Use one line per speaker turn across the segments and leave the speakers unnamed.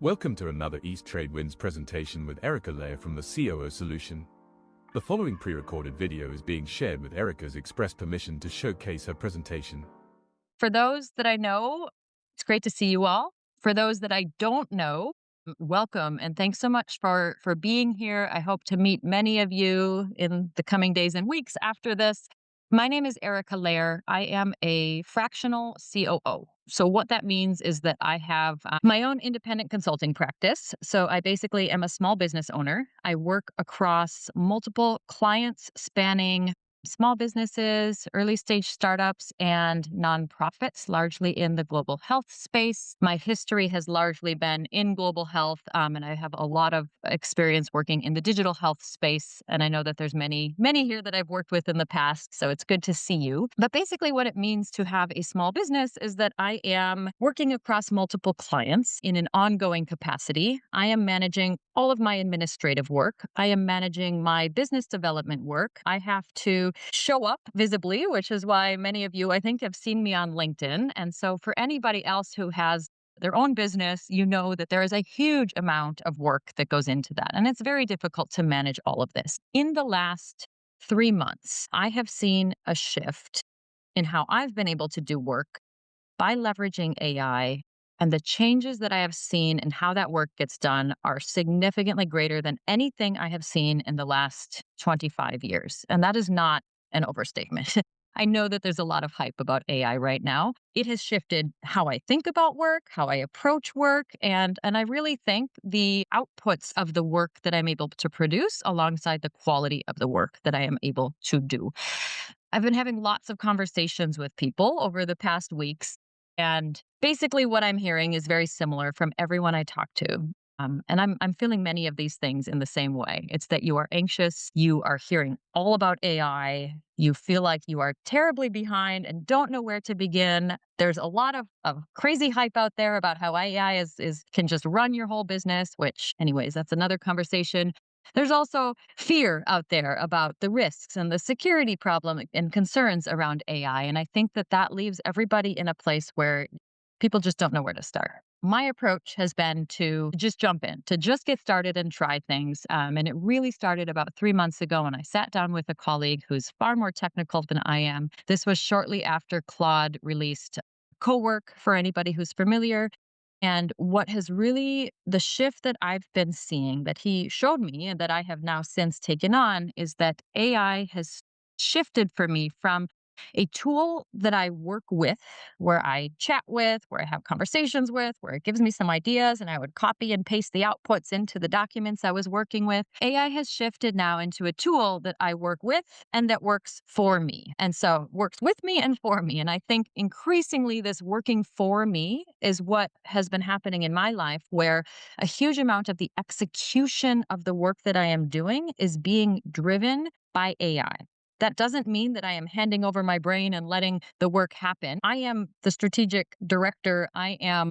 Welcome to another East Tradewinds presentation with Erica Lair from the COO Solution. The following pre-recorded video is being shared with Erica's express permission to showcase her presentation.
For those that I know, it's great to see you all. For those that I don't know, welcome and thanks so much for being here. I hope to meet many of you in the coming days and weeks after this. My name is Erica Lair. I am a fractional COO. So what that means is that I have my own independent consulting practice. So I basically am a small business owner. I work across multiple clients spanning small businesses, early stage startups, and nonprofits, largely in the global health space. My history has largely been in global health, and I have a lot of experience working in the digital health space. And I know that there's many here that I've worked with in the past, so it's good to see you. But basically, what it means to have a small business is that I am working across multiple clients in an ongoing capacity. I am managing all of my administrative work. I am managing my business development work. I have to show up visibly, which is why many of you, I think, have seen me on LinkedIn. And so for anybody else who has their own business, you know that there is a huge amount of work that goes into that. And it's very difficult to manage all of this. In the last 3 months, I have seen a shift in how I've been able to do work by leveraging AI. And the changes that I have seen and how that work gets done are significantly greater than anything I have seen in the last 25 years. And that is not an overstatement. I know that there's a lot of hype about AI right now. It has shifted how I think about work, how I approach work, and I really think the outputs of the work that I'm able to produce alongside the quality of the work that I am able to do. I've been having lots of conversations with people over the past weeks, and basically what I'm hearing is very similar from everyone I talk to. And I'm feeling many of these things in the same way. It's that you are anxious, you are hearing all about AI, you feel like you are terribly behind and don't know where to begin. There's a lot of crazy hype out there about how AI can just run your whole business, which anyways, that's another conversation. There's also fear out there about the risks and the security problem and concerns around AI. And I think that leaves everybody in a place where people just don't know where to start. My approach has been to just jump in, to just get started and try things. And it really started about 3 months ago when I sat down with a colleague who's far more technical than I am. This was shortly after Claude released Cowork, for anybody who's familiar. And what has really, the shift that I've been seeing that he showed me and that I have now since taken on is that AI has shifted for me from a tool that I work with, where I chat with, where I have conversations with, where it gives me some ideas and I would copy and paste the outputs into the documents I was working with. AI has shifted now into a tool that I work with and that works for me. And so works with me and for me. And I think increasingly this working for me is what has been happening in my life, where a huge amount of the execution of the work that I am doing is being driven by AI. That doesn't mean that I am handing over my brain and letting the work happen. I am the strategic director. I am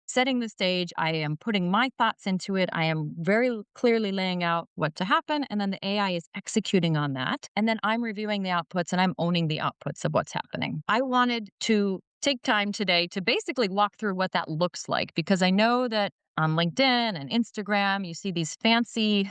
setting the stage. I am putting my thoughts into it. I am very clearly laying out what to happen. And then the AI is executing on that. And then I'm reviewing the outputs and I'm owning the outputs of what's happening. I wanted to take time today to basically walk through what that looks like, because I know that on LinkedIn and Instagram, you see these fancy,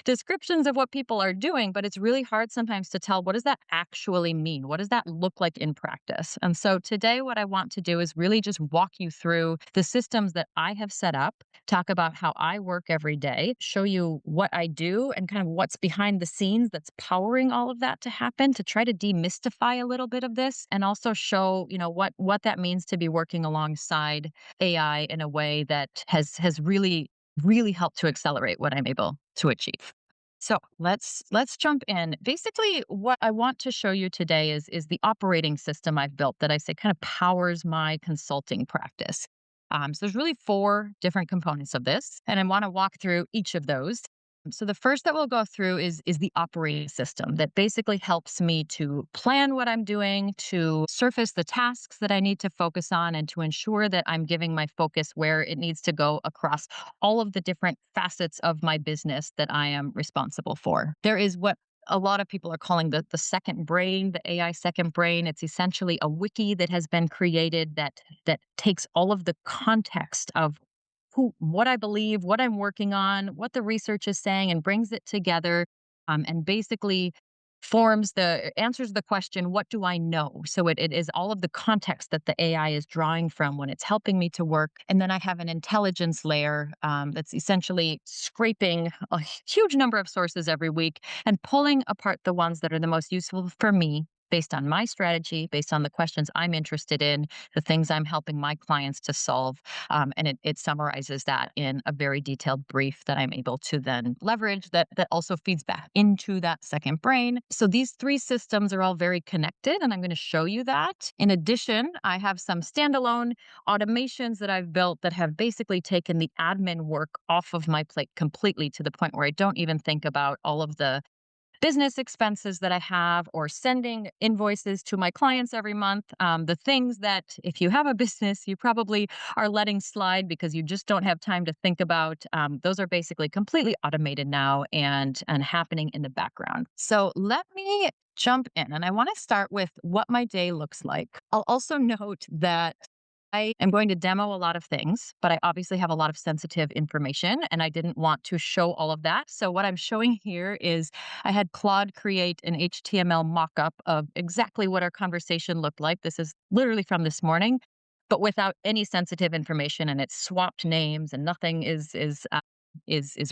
descriptions of what people are doing, but it's really hard sometimes to tell, what does that actually mean? What does that look like in practice? And so today, what I want to do is really just walk you through the systems that I have set up, talk about how I work every day, show you what I do and kind of what's behind the scenes that's powering all of that to happen, to try to demystify a little bit of this, and also show, what that means to be working alongside AI in a way that has really helped to accelerate what I'm able to achieve. So let's jump in. Basically, what I want to show you today is the operating system I've built that I say kind of powers my consulting practice. So there's really 4 different components of this, and I want to walk through each of those. So the first that we'll go through is the operating system that basically helps me to plan what I'm doing, to surface the tasks that I need to focus on, and to ensure that I'm giving my focus where it needs to go across all of the different facets of my business that I am responsible for. There is what a lot of people are calling the second brain, the AI second brain. It's essentially a wiki that has been created that takes all of the context of what I believe, what I'm working on, what the research is saying, and brings it together, and basically answers the question, what do I know? So it is all of the context that the AI is drawing from when it's helping me to work. And then I have an intelligence layer that's essentially scraping a huge number of sources every week and pulling apart the ones that are the most useful for me based on my strategy, based on the questions I'm interested in, the things I'm helping my clients to solve. And it summarizes that in a very detailed brief that I'm able to then leverage that also feeds back into that second brain. So these three systems are all very connected, and I'm going to show you that. In addition, I have some standalone automations that I've built that have basically taken the admin work off of my plate completely to the point where I don't even think about all of the business expenses that I have or sending invoices to my clients every month. The things that, if you have a business, you probably are letting slide because you just don't have time to think about. Those are basically completely automated now and happening in the background. So let me jump in, and I want to start with what my day looks like. I'll also note that I am going to demo a lot of things, but I obviously have a lot of sensitive information and I didn't want to show all of that. So what I'm showing here is I had Claude create an HTML mockup of exactly what our conversation looked like. This is literally from this morning, but without any sensitive information, and it's swapped names and nothing is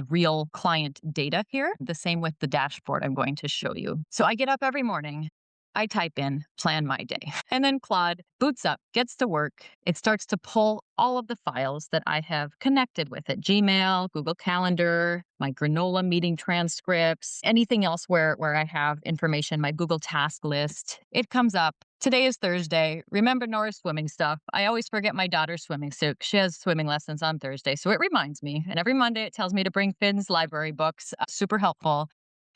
real client data here. The same with the dashboard I'm going to show you. So I get up every morning. I type in plan my day. And then Claude boots up, gets to work. It starts to pull all of the files that I have connected with it: Gmail, Google Calendar, my granola meeting transcripts, anything else where I have information, my Google task list. It comes up. Today is Thursday. Remember Nora's swimming stuff. I always forget my daughter's swimming suit. She has swimming lessons on Thursday. So it reminds me. And every Monday it tells me to bring Finn's library books. Super helpful.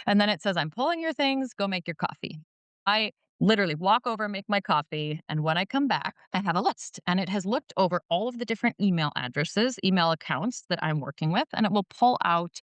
And then it says, I'm pulling your things. Go make your coffee. I literally walk over, make my coffee, and when I come back, I have a list, and it has looked over all of the different email addresses, email accounts that I'm working with, and it will pull out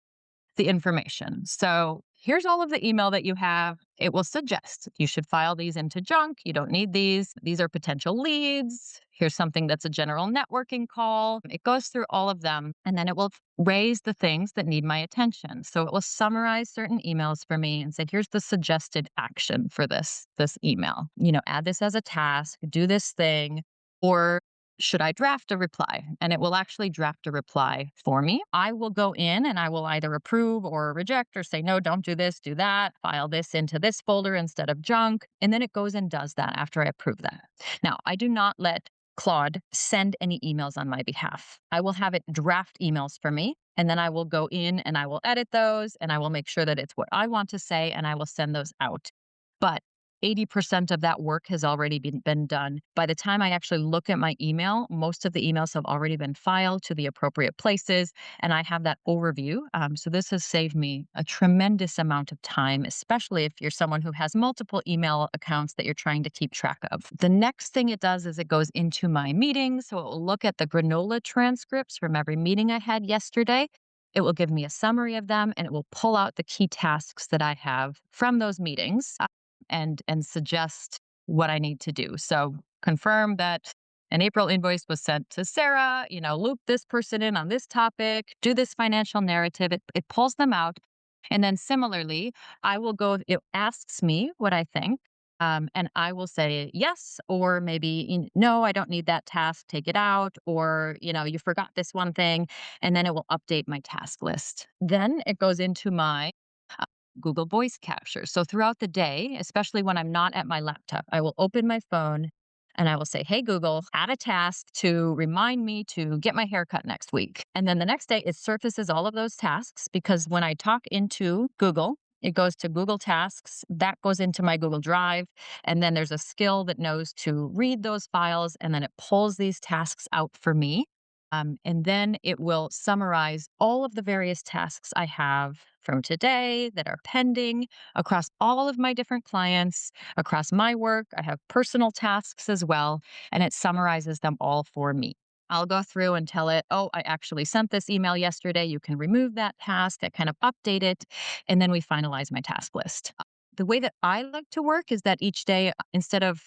the information. So here's all of the email that you have. It will suggest you should file these into junk. You don't need these. These are potential leads. Here's something that's a general networking call. It goes through all of them, and then it will raise the things that need my attention. So it will summarize certain emails for me and say, here's the suggested action for this email. Add this as a task, do this thing, or should I draft a reply? And it will actually draft a reply for me. I will go in and I will either approve or reject or say, no, don't do this, do that, file this into this folder instead of junk. And then it goes and does that after I approve that. Now, I do not let Claude send any emails on my behalf. I will have it draft emails for me. And then I will go in and I will edit those and I will make sure that it's what I want to say and I will send those out. But 80% of that work has already been done. By the time I actually look at my email, most of the emails have already been filed to the appropriate places, and I have that overview. So this has saved me a tremendous amount of time, especially if you're someone who has multiple email accounts that you're trying to keep track of. The next thing it does is it goes into my meetings. So it will look at the granola transcripts from every meeting I had yesterday. It will give me a summary of them, and it will pull out the key tasks that I have from those meetings and suggest what I need to do. So confirm that an April invoice was sent to Sarah, loop this person in on this topic, do this financial narrative. It pulls them out. And then similarly, it asks me what I think. And I will say yes, or maybe no, I don't need that task, take it out, or, you forgot this one thing, and then it will update my task list. Then it goes into my Google Voice capture. So throughout the day, especially when I'm not at my laptop, I will open my phone and I will say, hey, Google, add a task to remind me to get my hair cut next week. And then the next day, it surfaces all of those tasks because when I talk into Google, it goes to Google Tasks, that goes into my Google Drive, and then there's a skill that knows to read those files, and then it pulls these tasks out for me. And then it will summarize all of the various tasks I have from today that are pending across all of my different clients, across my work. I have personal tasks as well, and it summarizes them all for me. I'll go through and tell it, oh, I actually sent this email yesterday. You can remove that task. I kind of update it, and then we finalize my task list. The way that I like to work is that each day, instead of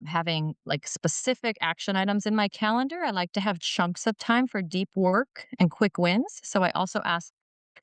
having like specific action items in my calendar. I like to have chunks of time for deep work and quick wins. So I also ask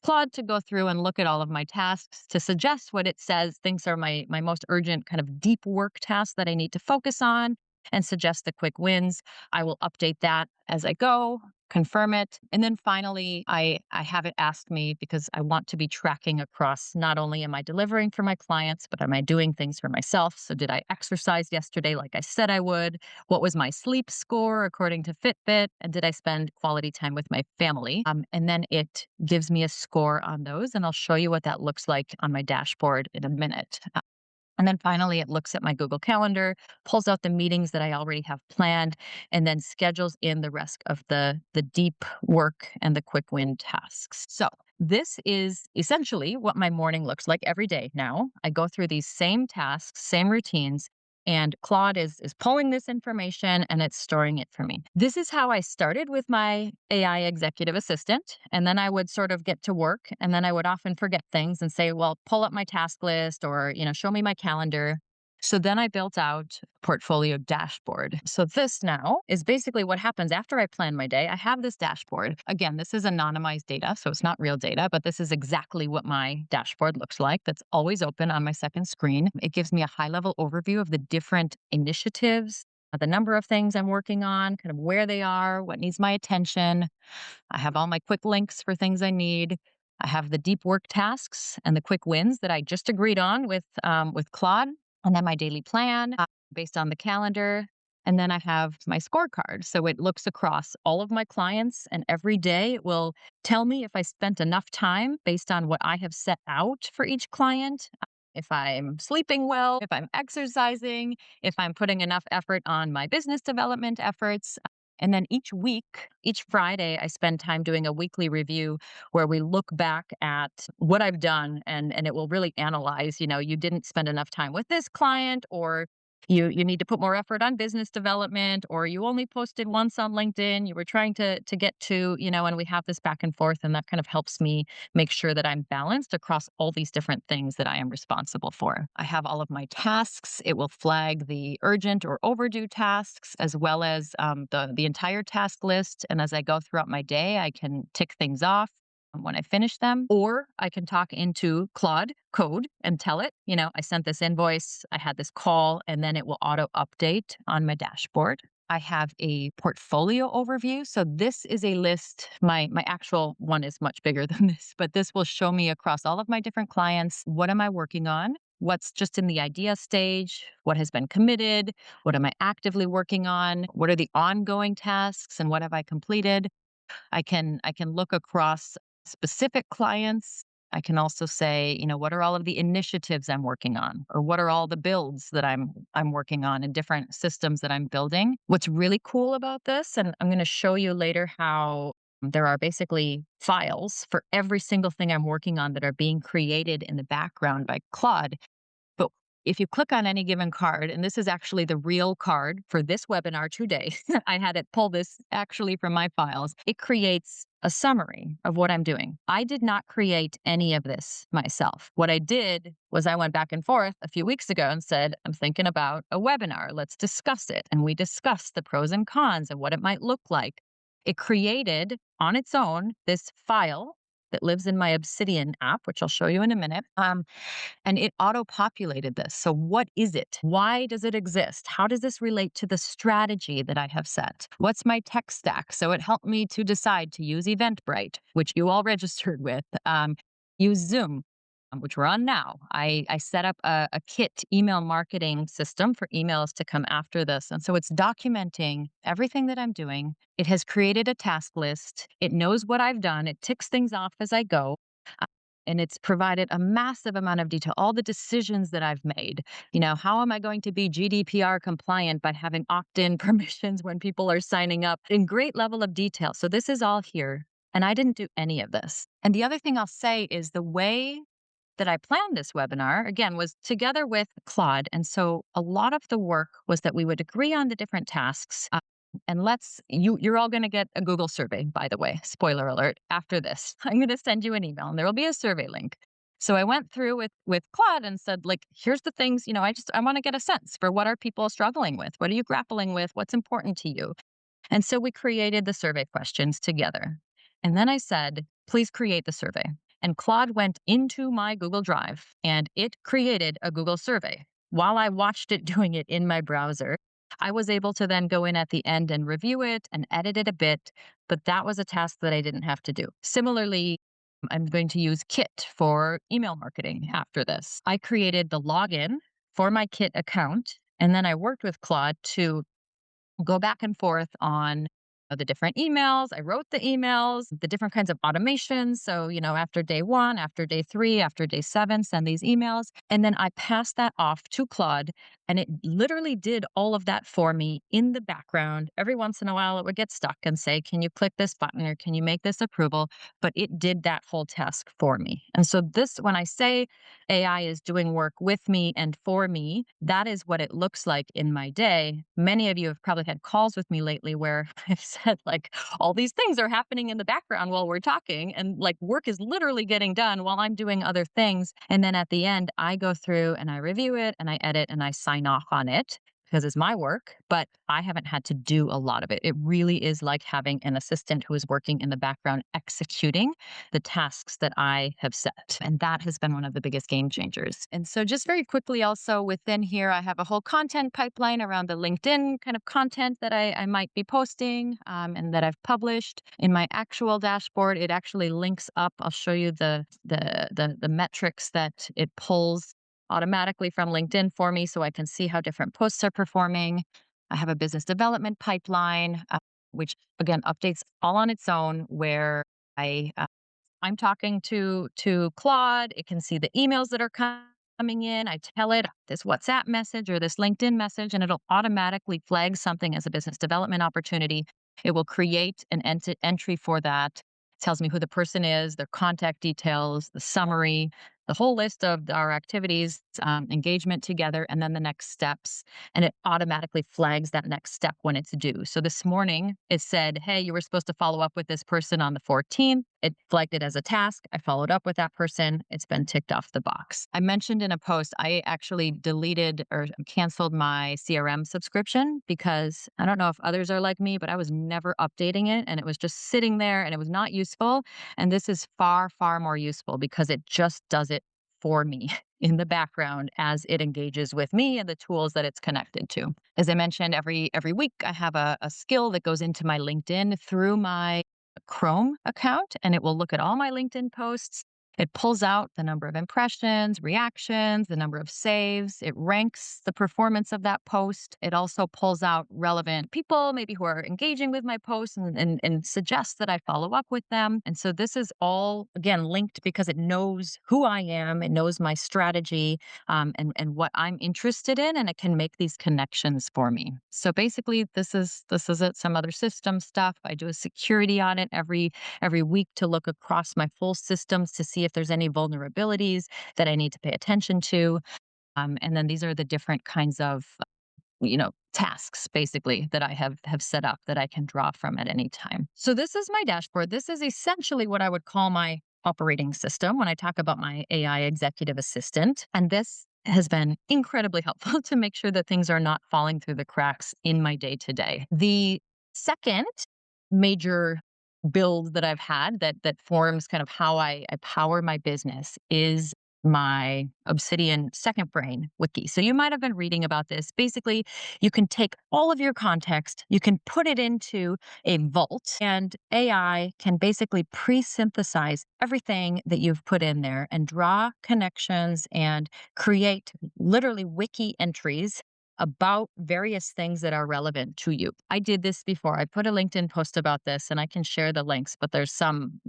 Claude to go through and look at all of my tasks to suggest what it says thinks are my most urgent kind of deep work tasks that I need to focus on and suggest the quick wins. I will update that as I go, confirm it. And then finally, I have it ask me because I want to be tracking across not only am I delivering for my clients, but am I doing things for myself? So did I exercise yesterday like I said I would? What was my sleep score according to Fitbit? And did I spend quality time with my family? And then it gives me a score on those. And I'll show you what that looks like on my dashboard in a minute. And then finally, it looks at my Google Calendar, pulls out the meetings that I already have planned, and then schedules in the rest of the deep work and the quick win tasks. So this is essentially what my morning looks like every day now. I go through these same tasks, same routines, and Claude is pulling this information and it's storing it for me. This is how I started with my AI executive assistant. And then I would sort of get to work and then I would often forget things and say, well, pull up my task list or, show me my calendar. So then I built out a portfolio dashboard. So this now is basically what happens after I plan my day. I have this dashboard. Again, this is anonymized data, so it's not real data, but this is exactly what my dashboard looks like. That's always open on my second screen. It gives me a high-level overview of the different initiatives, the number of things I'm working on, kind of where they are, what needs my attention. I have all my quick links for things I need. I have the deep work tasks and the quick wins that I just agreed on with Claude, and then my daily plan based on the calendar. And then I have my scorecard. So it looks across all of my clients, and every day it will tell me if I spent enough time based on what I have set out for each client. If I'm sleeping well, if I'm exercising, if I'm putting enough effort on my business development efforts. And then each week, each Friday, I spend time doing a weekly review where we look back at what I've done and it will really analyze, you didn't spend enough time with this client, or you need to put more effort on business development, or you only posted once on LinkedIn, you were trying to get to, and we have this back and forth, and that kind of helps me make sure that I'm balanced across all these different things that I am responsible for. I have all of my tasks. It will flag the urgent or overdue tasks as well as the entire task list. And as I go throughout my day, I can tick things off when I finish them, or I can talk into Claude Code and tell it, I sent this invoice, I had this call, and then it will auto update on my dashboard. I have a portfolio overview. So this is a list. My actual one is much bigger than this, but this will show me across all of my different clients, what am I working on? What's just in the idea stage? What has been committed? What am I actively working on? What are the ongoing tasks and what have I completed? I can look across specific clients. I can also say, what are all of the initiatives I'm working on, or what are all the builds that I'm working on in different systems that I'm building. What's really cool about this, and I'm going to show you later how there are basically files for every single thing I'm working on that are being created in the background by Claude. But if you click on any given card, and this is actually the real card for this webinar today, I had it pull this actually from my files. It creates a summary of what I'm doing. I did not create any of this myself. What I did was I went back and forth a few weeks ago and said, I'm thinking about a webinar. Let's discuss it. And we discussed the pros and cons and what it might look like. It created on its own this file that lives in my Obsidian app, which I'll show you in a minute. And it auto-populated this. So what is it? Why does it exist? How does this relate to the strategy that I have set? What's my tech stack? So it helped me to decide to use Eventbrite, which you all registered with, use Zoom, which we're on now. I set up a Kit email marketing system for emails to come after this. And so it's documenting everything that I'm doing. It has created a task list. It knows what I've done. It ticks things off as I go. And it's provided a massive amount of detail, all the decisions that I've made. How am I going to be GDPR compliant by having opt-in permissions when people are signing up in great level of detail? So this is all here. And I didn't do any of this. And the other thing I'll say is the way that I planned this webinar, again, was together with Claude. And so a lot of the work was that we would agree on the different tasks. And you're all going to get a Google survey, by the way, spoiler alert, after this. I'm going to send you an email and there will be a survey link. So I went through with Claude and said, like, here's the things, I want to get a sense for what are people struggling with? What are you grappling with? What's important to you? And so we created the survey questions together. And then I said, please create the survey. And Claude went into my Google Drive and it created a Google survey. While I watched it doing it in my browser, I was able to then go in at the end and review it and edit it a bit. But that was a task that I didn't have to do. Similarly, I'm going to use Kit for email marketing after this. I created the login for my Kit account. And then I worked with Claude to go back and forth on the different emails. I wrote the emails, the different kinds of automations. So, after day one, after day three, after day seven, send these emails. And then I passed that off to Claude, and it literally did all of that for me in the background. Every once in a while, it would get stuck and say, can you click this button or can you make this approval? But it did that whole task for me. And so, when I say AI is doing work with me and for me, that is what it looks like in my day. Many of you have probably had calls with me lately where I've said, like, all these things are happening in the background while we're talking, and like work is literally getting done while I'm doing other things. And then at the end, I go through and I review it and I edit and I sign off on it because it's my work, but I haven't had to do a lot of it. It really is like having an assistant who is working in the background executing the tasks that I have set. And that has been one of the biggest game changers. And so, just very quickly, also within here, I have a whole content pipeline around the LinkedIn kind of content that I might be posting and that I've published. In my actual dashboard, it actually links up. I'll show you the metrics that it pulls automatically from LinkedIn for me so I can see how different posts are performing. I have a business development pipeline, which again updates all on its own, where I'm talking to Claude. It can see the emails that are coming in. I tell it this WhatsApp message or this LinkedIn message, and it'll automatically flag something as a business development opportunity. It will create an entry for that. It tells me who the person is, their contact details, the summary, the whole list of our activities, engagement together, and then the next steps. And it automatically flags that next step when it's due. So this morning it said, hey, you were supposed to follow up with this person on the 14th. It flagged it as a task. I followed up with that person. It's been ticked off the box. I mentioned in a post, I actually deleted or canceled my CRM subscription because I don't know if others are like me, but I was never updating it and it was just sitting there and it was not useful. And this is far, far more useful because it just does it for me in the background as it engages with me and the tools that it's connected to. As I mentioned, every week I have a skill that goes into my LinkedIn through my Chrome account, and it will look at all my LinkedIn posts. It pulls out the number of impressions, reactions, the number of saves. It ranks the performance of that post. It also pulls out relevant people, maybe who are engaging with my posts and suggests that I follow up with them. And so this is all, again, linked because it knows who I am. It knows my strategy and what I'm interested in, and it can make these connections for me. So basically, this is it. Some other system stuff. I do a security audit every week to look across my full systems to see if there's any vulnerabilities that I need to pay attention to. And then these are the different kinds of tasks basically that I have set up that I can draw from at any time. So this is my dashboard. This is essentially what I would call my operating system when I talk about my AI executive assistant. And this has been incredibly helpful to make sure that things are not falling through the cracks in my day to day. The second major build that I've had that forms kind of how I power my business is my Obsidian Second Brain Wiki. So you might have been reading about this. Basically, you can take all of your context, you can put it into a vault, and AI can basically pre-synthesize everything that you've put in there and draw connections and create literally wiki entries about various things that are relevant to you. I did this before. I put a LinkedIn post about this and I can share the links, but there's some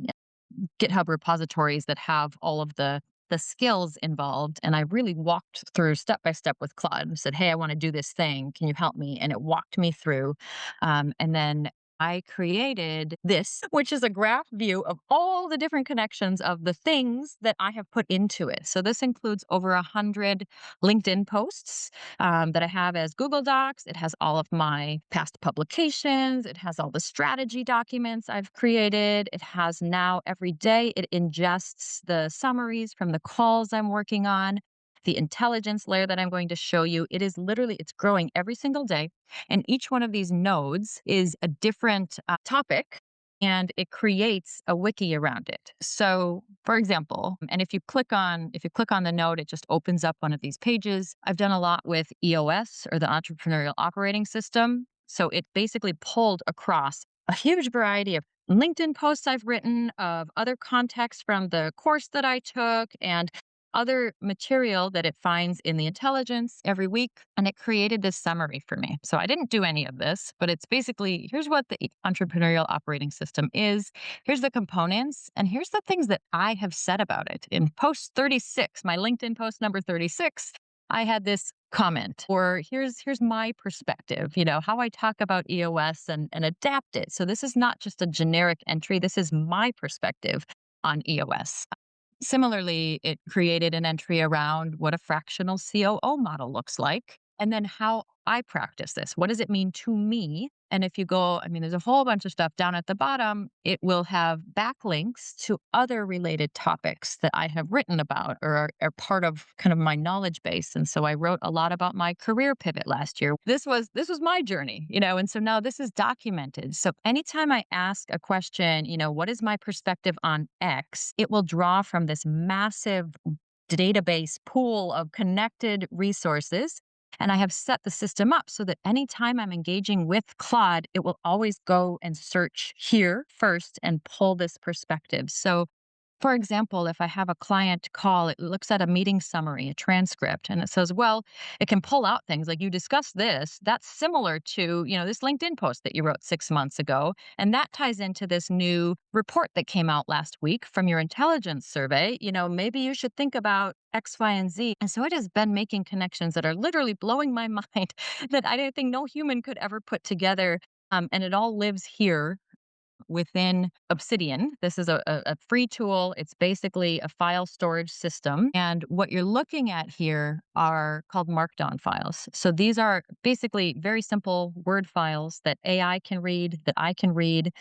GitHub repositories that have all of the skills involved. And I really walked through step by step with Claude and said, hey, I want to do this thing. Can you help me? And it walked me through. And then I created this, which is a graph view of all the different connections of the things that I have put into it. So this includes over 100 LinkedIn posts that I have as Google Docs. It has all of my past publications. It has all the strategy documents I've created. It has now every day, it ingests the summaries from the calls I'm working on. The intelligence layer that I'm going to show you, it is literally, it's growing every single day. And each one of these nodes is a different topic and it creates a wiki around it. So, for example, and if you click on the node, it just opens up one of these pages. I've done a lot with EOS, or the Entrepreneurial Operating System. So it basically pulled across a huge variety of LinkedIn posts I've written, of other contexts from the course that I took, and other material that it finds in the intelligence every week. And it created this summary for me. So I didn't do any of this, but it's basically, here's what the entrepreneurial operating system is. Here's the components. And here's the things that I have said about it. In post 36, my LinkedIn post number 36, I had this comment, or here's my perspective, how I talk about EOS and adapt it. So this is not just a generic entry. This is my perspective on EOS. Similarly, it created an entry around what a fractional COO model looks like, and then how I practice this. What does it mean to me? And if you go, there's a whole bunch of stuff down at the bottom. It will have backlinks to other related topics that I have written about, or are part of kind of my knowledge base. And so I wrote a lot about my career pivot last year. This was my journey, and so now this is documented. So anytime I ask a question, what is my perspective on X, it will draw from this massive database pool of connected resources. And I have set the system up so that anytime I'm engaging with Claude, it will always go and search here first and pull this perspective. So, for example, if I have a client call, it looks at a meeting summary, a transcript, and it says, well, it can pull out things like, you discussed this. That's similar to, this LinkedIn post that you wrote 6 months ago. And that ties into this new report that came out last week from your intelligence survey. Maybe you should think about X, Y, and Z. And so it has been making connections that are literally blowing my mind, that I don't think no human could ever put together. And it all lives here within Obsidian. This is a free tool. It's basically a file storage system. And what you're looking at here are called Markdown files. So these are basically very simple Word files that AI can read, that I can read.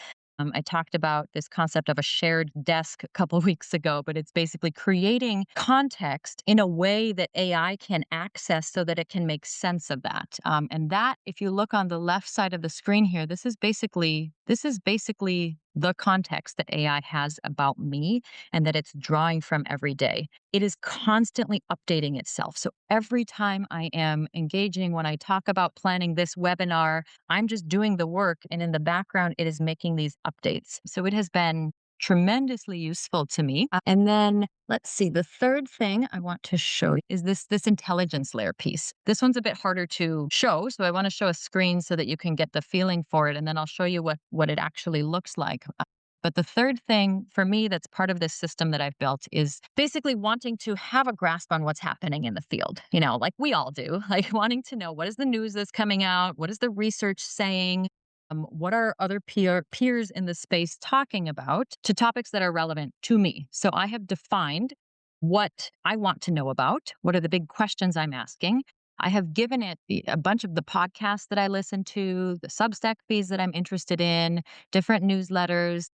I talked about this concept of a shared desk a couple of weeks ago, but it's basically creating context in a way that AI can access so that it can make sense of that. And that, if you look on the left side of the screen here, this is basically the context that AI has about me and that it's drawing from every day. It is constantly updating itself. So every time I am engaging, when I talk about planning this webinar, I'm just doing the work. And in the background, it is making these updates. So it has been tremendously useful to me. And then let's see, the third thing I want to show you is this intelligence layer piece. This one's a bit harder to show. So I want to show a screen so that you can get the feeling for it. And then I'll show you what it actually looks like. But the third thing for me that's part of this system that I've built is basically wanting to have a grasp on what's happening in the field, like we all do, like wanting to know, what is the news that's coming out? What is the research saying? What are other peers in the space talking about, to topics that are relevant to me? So I have defined what I want to know about. What are the big questions I'm asking? I have given it a bunch of the podcasts that I listen to, the Substack feeds that I'm interested in, different newsletters,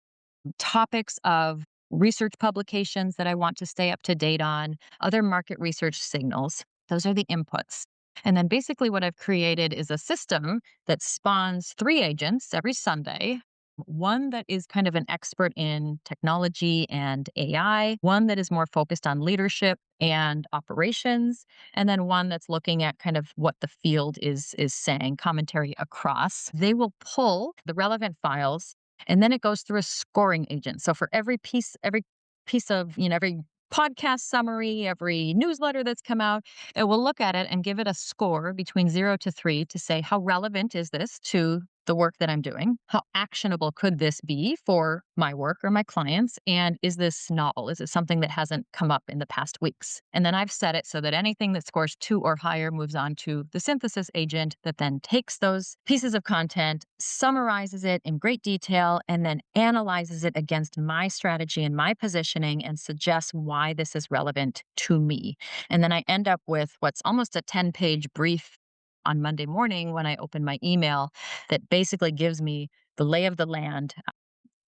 topics of research publications that I want to stay up to date on, other market research signals. Those are the inputs. And then basically what I've created is a system that spawns 3 agents every Sunday. One that is kind of an expert in technology and AI, one that is more focused on leadership and operations, and then one that's looking at kind of what the field is saying, commentary across. They will pull the relevant files, and then it goes through a scoring agent. So for every piece of, every podcast summary, every newsletter that's come out, it will look at it and give it a score between 0 to 3 to say, how relevant is this to the work that I'm doing? How actionable could this be for my work or my clients? And is this novel? Is it something that hasn't come up in the past weeks? And then I've set it so that anything that scores 2 or higher moves on to the synthesis agent that then takes those pieces of content, summarizes it in great detail, and then analyzes it against my strategy and my positioning and suggests why this is relevant to me. And then I end up with what's almost a 10-page brief on Monday morning when I open my email that basically gives me the lay of the land.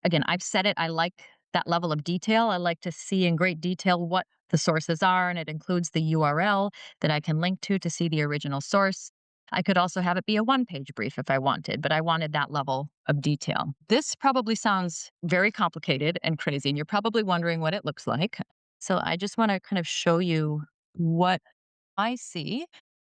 Again, I've said it. I like that level of detail. I like to see in great detail what the sources are, and it includes the URL that I can link to see the original source. I could also have it be a one-page brief if I wanted, but I wanted that level of detail. This probably sounds very complicated and crazy, and you're probably wondering what it looks like. So I just want to kind of show you what I see.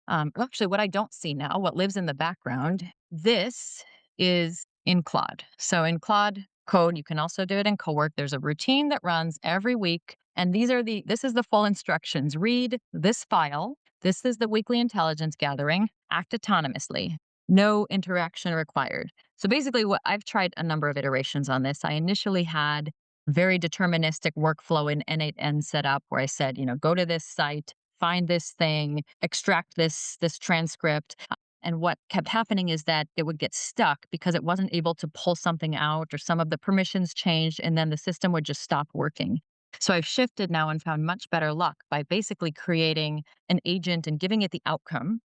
Actually, what I don't see now, what lives in the background, this is in Claude. So in Claude code, you can also do it in Cowork. There's a routine that runs every week. And this is the full instructions. Read this file. This is the weekly intelligence gathering. Act autonomously. No interaction required. So basically, what I've tried a number of iterations on this. I initially had very deterministic workflow in N8N set up where I said, go to this site, find this thing, extract this transcript. And what kept happening is that it would get stuck because it wasn't able to pull something out or some of the permissions changed and then the system would just stop working. So I've shifted now and found much better luck by basically creating an agent and giving it the outcome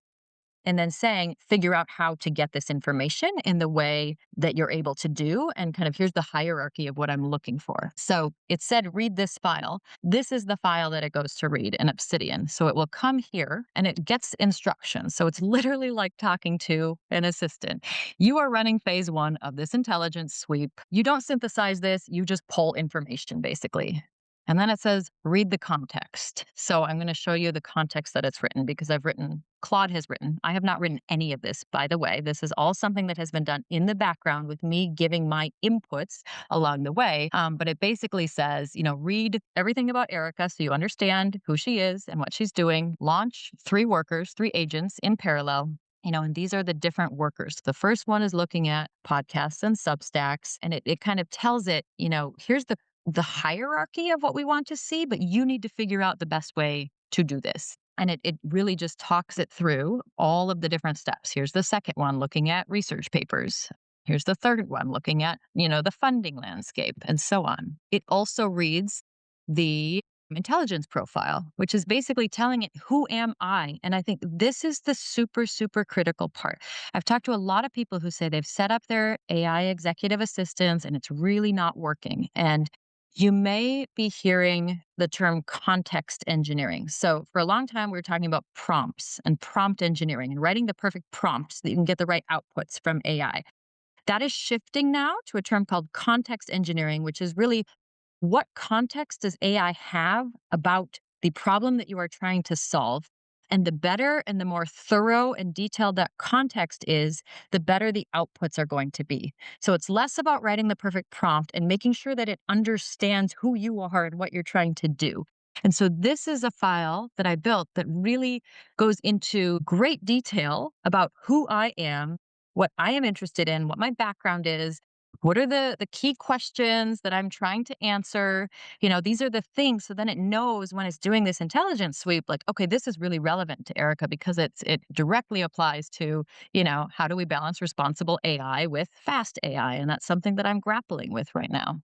and then saying, figure out how to get this information in the way that you're able to do. And kind of here's the hierarchy of what I'm looking for. So it said, read this file. This is the file that it goes to read in Obsidian. So it will come here and it gets instructions. So it's literally like talking to an assistant. You are running phase 1 of this intelligence sweep. You don't synthesize this, you just pull information basically. And then it says, read the context. So I'm going to show you the context that it's written because Claude has written. I have not written any of this, by the way. This is all something that has been done in the background with me giving my inputs along the way. But it basically says, read everything about Erica so you understand who she is and what she's doing. Launch 3 workers, 3 agents in parallel. And these are the different workers. The first one is looking at podcasts and Substacks, and it kind of tells it, here's the hierarchy of what we want to see, but you need to figure out the best way to do this. And it really just talks it through all of the different steps. Here's the second one looking at research papers. Here's the third one looking at, the funding landscape and so on. It also reads the intelligence profile, which is basically telling it, who am I? And I think this is the super, super critical part. I've talked to a lot of people who say they've set up their AI executive assistants and it's really not working. And you may be hearing the term context engineering. So for a long time, we were talking about prompts and prompt engineering and writing the perfect prompts so that you can get the right outputs from AI. That is shifting now to a term called context engineering, which is really what context does AI have about the problem that you are trying to solve? And the better and the more thorough and detailed that context is, the better the outputs are going to be. So it's less about writing the perfect prompt and making sure that it understands who you are and what you're trying to do. And so this is a file that I built that really goes into great detail about who I am, what I am interested in, what my background is, what are the key questions that I'm trying to answer? These are the things. So then it knows when it's doing this intelligence sweep, like, okay, this is really relevant to Erica because it directly applies to, how do we balance responsible AI with fast AI? And that's something that I'm grappling with right now.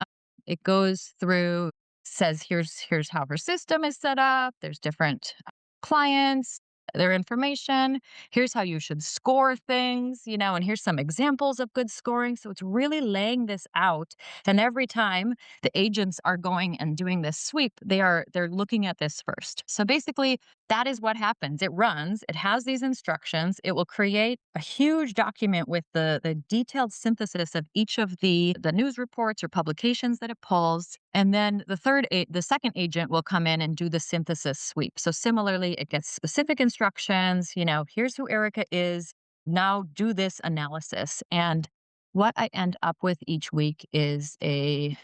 It goes through, says here's how her system is set up. There's different clients, their information. Here's how you should score things, and here's some examples of good scoring. So it's really laying this out. And every time the agents are going and doing this sweep, they're looking at this first. So basically, that is what happens. It runs, it has these instructions, it will create a huge document with the detailed synthesis of each of the news reports or publications that it pulls. And then the second agent will come in and do the synthesis sweep. So similarly, it gets specific instructions, here's who Erica is, now do this analysis. And what I end up with each week is I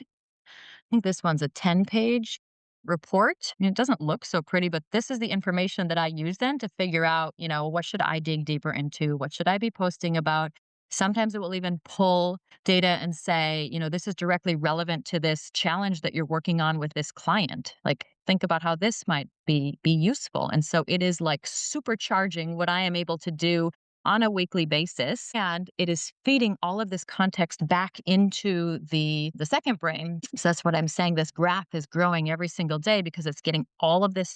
think this one's a 10-page report. It doesn't look so pretty, but this is the information that I use then to figure out, what should I dig deeper into? What should I be posting about? Sometimes it will even pull data and say, this is directly relevant to this challenge that you're working on with this client. Like, think about how this might be useful. And so it is like supercharging what I am able to do on a weekly basis. And it is feeding all of this context back into the second brain. So that's what I'm saying. This graph is growing every single day because it's getting all of this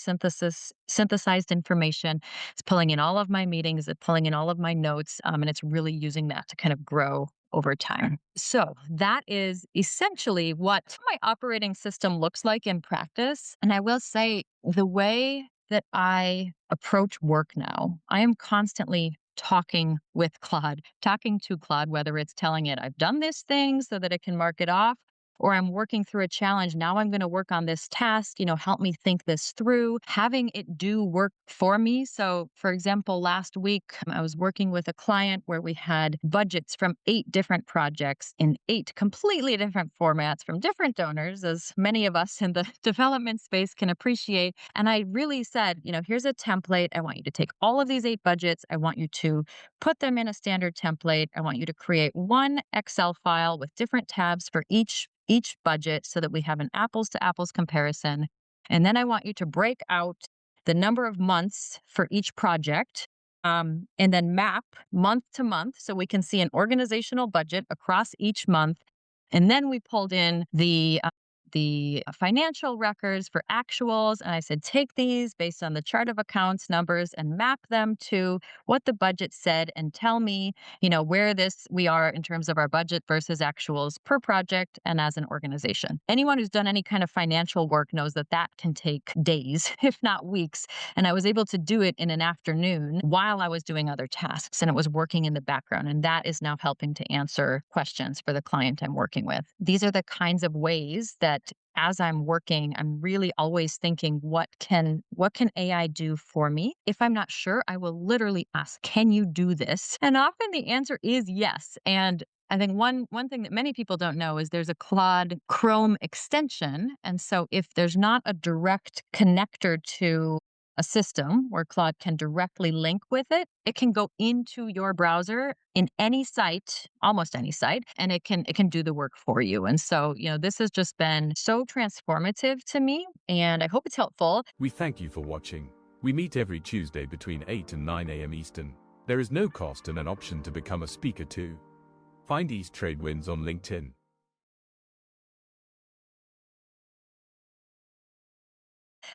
synthesized information. It's pulling in all of my meetings, it's pulling in all of my notes, and it's really using that to kind of grow over time. So that is essentially what my operating system looks like in practice. And I will say the way that I approach work now, I am constantly talking to Claude, whether it's telling it I've done this thing so that it can mark it off, or I'm working through a challenge. Now I'm going to work on this task, help me think this through, having it do work for me. So, for example, last week, I was working with a client where we had budgets from 8 different projects in 8 completely different formats from different donors, as many of us in the development space can appreciate. And I really said, here's a template. I want you to take all of these 8 budgets. I want you to put them in a standard template. I want you to create one Excel file with different tabs for each budget so that we have an apples to apples comparison. And then I want you to break out the number of months for each project, and then map month to month so we can see an organizational budget across each month. And then we pulled in the financial records for actuals. And I said, take these based on the chart of accounts numbers and map them to what the budget said and tell me, where we are in terms of our budget versus actuals per project and as an organization. Anyone who's done any kind of financial work knows that that can take days, if not weeks. And I was able to do it in an afternoon while I was doing other tasks, and it was working in the background. And that is now helping to answer questions for the client I'm working with. These are the kinds of ways that as I'm working, I'm really always thinking, what can AI do for me? If I'm not sure, I will literally ask, can you do this? And often the answer is yes. And I think one thing that many people don't know is there's a Claude Chrome extension. And so if there's not a direct connector to a system where Claude can directly link with it, it can go into your browser in any site, almost any site, and it can do the work for you. And so, this has just been so transformative to me, and I hope it's helpful.
We thank you for watching. We meet every Tuesday between 8 and 9 a.m. Eastern. There is no cost and an option to become a speaker too. Find East Trade Wins on LinkedIn.